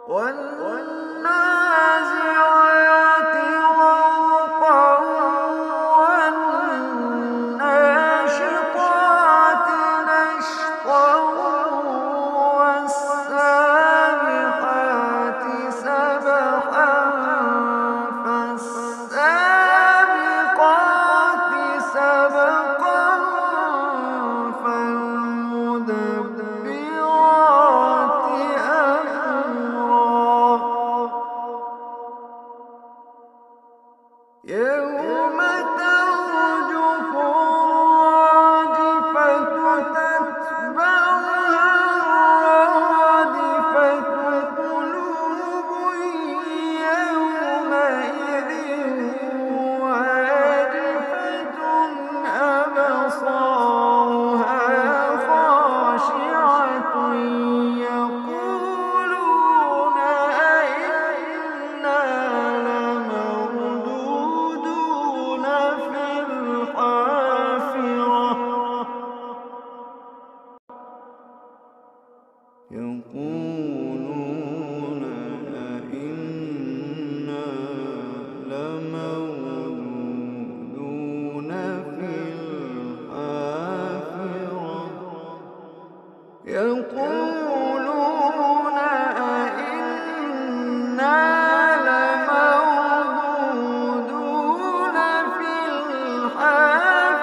والنازعات غرقا والناشطات نشطا والسابحات سبحا فالسابقات سبقا فالمدبرات أمرا يوم ترجف الراجفة تتبعها الرادفة قلوب يومئذ واجفة أبصارها خاشعة يقولون أئنا لمردودون في الحافرة يقولون أئنا لمردودون في الحافرة يقولون أئنا لمردودون في الحافرة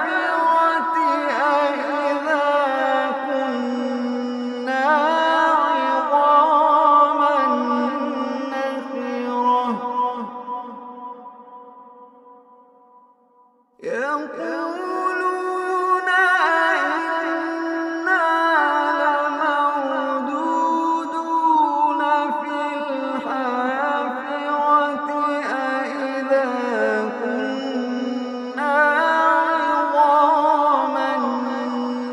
أئذا كنا عظاما نخرة يقولون أئنا لمردودون في الحافرة أئذا كنا عظاما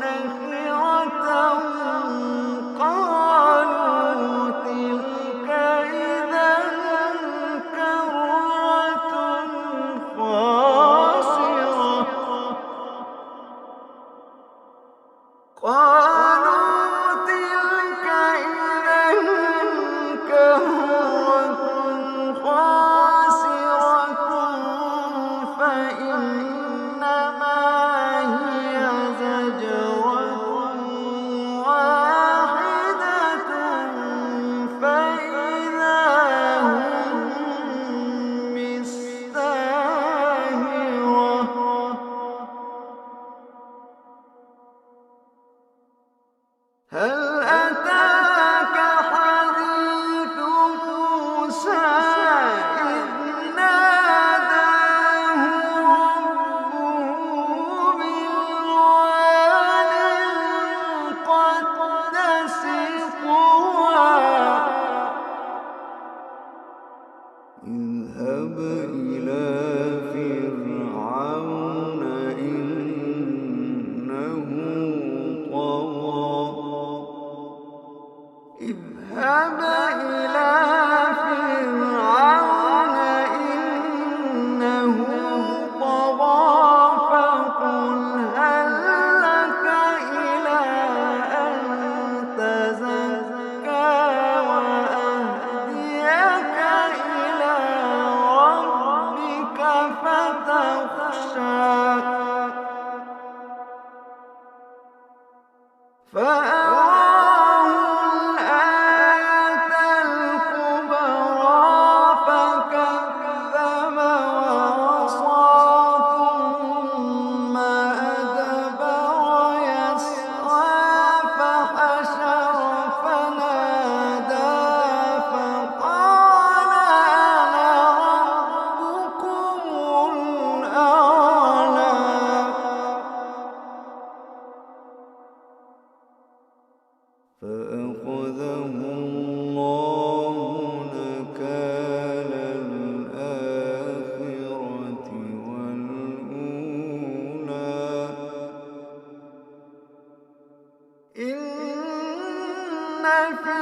نخرة قالوا تلك إذا كرة خاسرة قالوا تلك إذا كرة خاسرة فإنما هي زجرة واحدة فإذا هم بالساهرة هل أتاك حديث موسى إذ ناداه ربه بالواد المقدس طوى اذهب إلى فرعون إنه طغى اذهب إلى فرعون إنه طغى فقل هل لك إلى أن تزكى وأهديك إلى ربك فتخشى فأراه الآية الكبرى فكذب وعصى ثم أدبر يسعى فحشر فنادى فقال أنا ربكم الأعلى فأخذه الله نكال الآخرة والأولى إن في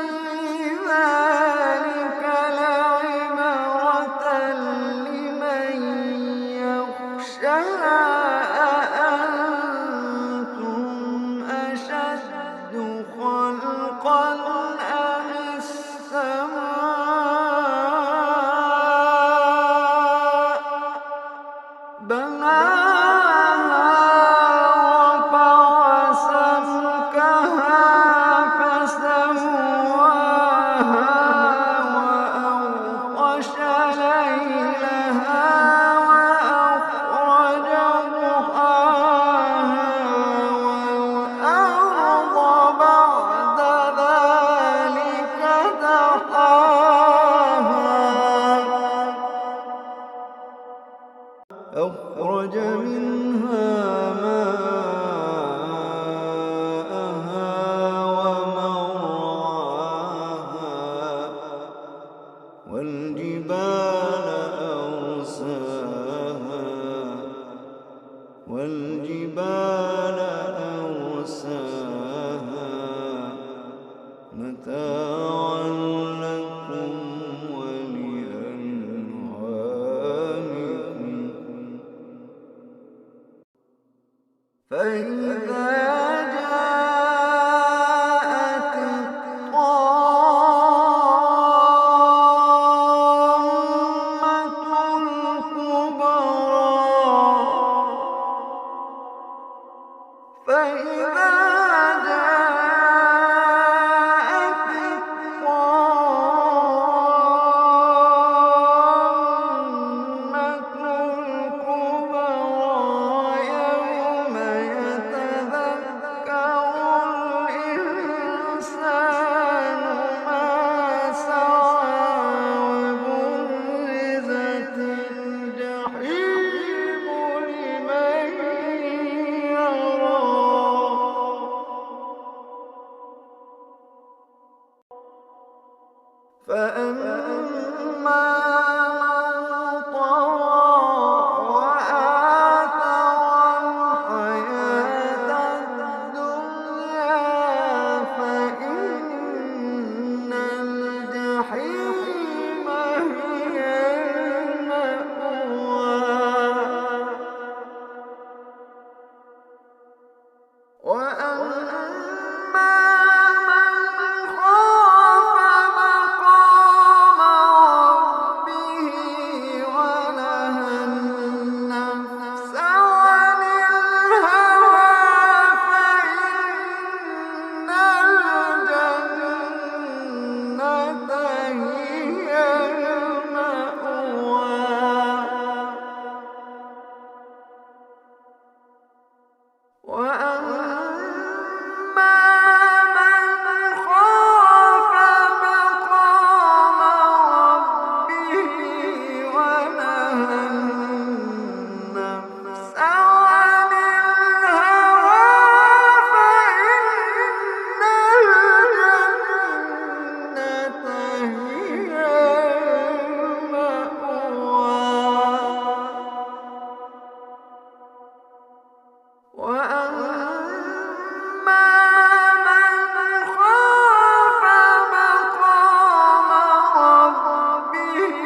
ذلك لعبرة لمن يخشى أأنتم أشد خلقا أم السماء متاعا لكم ولأنعامكم. فإذا جاءت الطامة الكبرى فإذا جاءت الطامة الكبرى يوم يتذكر الإنسان ما سعى وبرزت الجحيم لمن يرى فأما من طغى وآثر الحياة الدنيا فإن الجحيم هي المأوى وأما من خاف مقام ربه ونهى النفس عن الهوى فإن الجنة هي المأوى وأما من خاف مقام ربه ونهى النفس عن الهوى فإن الجنة هي المأوى وأما من خاف مقام ربه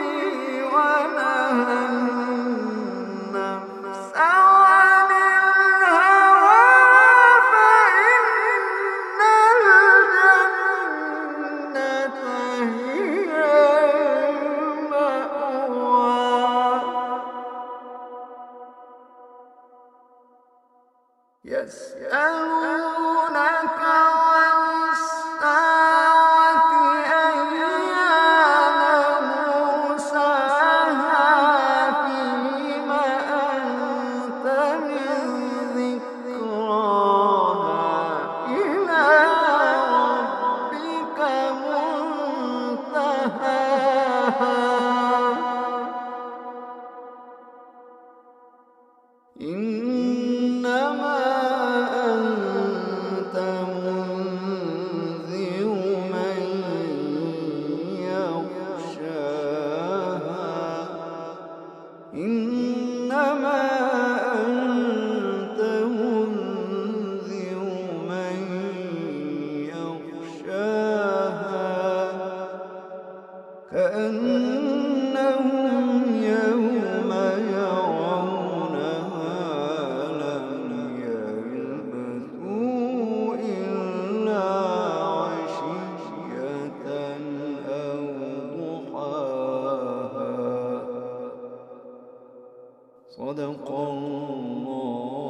ونهى النفس عن الهوى فإن الجنة هي المأوى يسألونك عن الساعة أيان مرساها فيما أنت من ذكراها إلى ربك منتهاها إنما أنت منذر من يخشاها إنما أنت منذر من يخشاها كأنهم يوم يرونها لم يلبثوا إلا عشية أو ضحاها صدق الله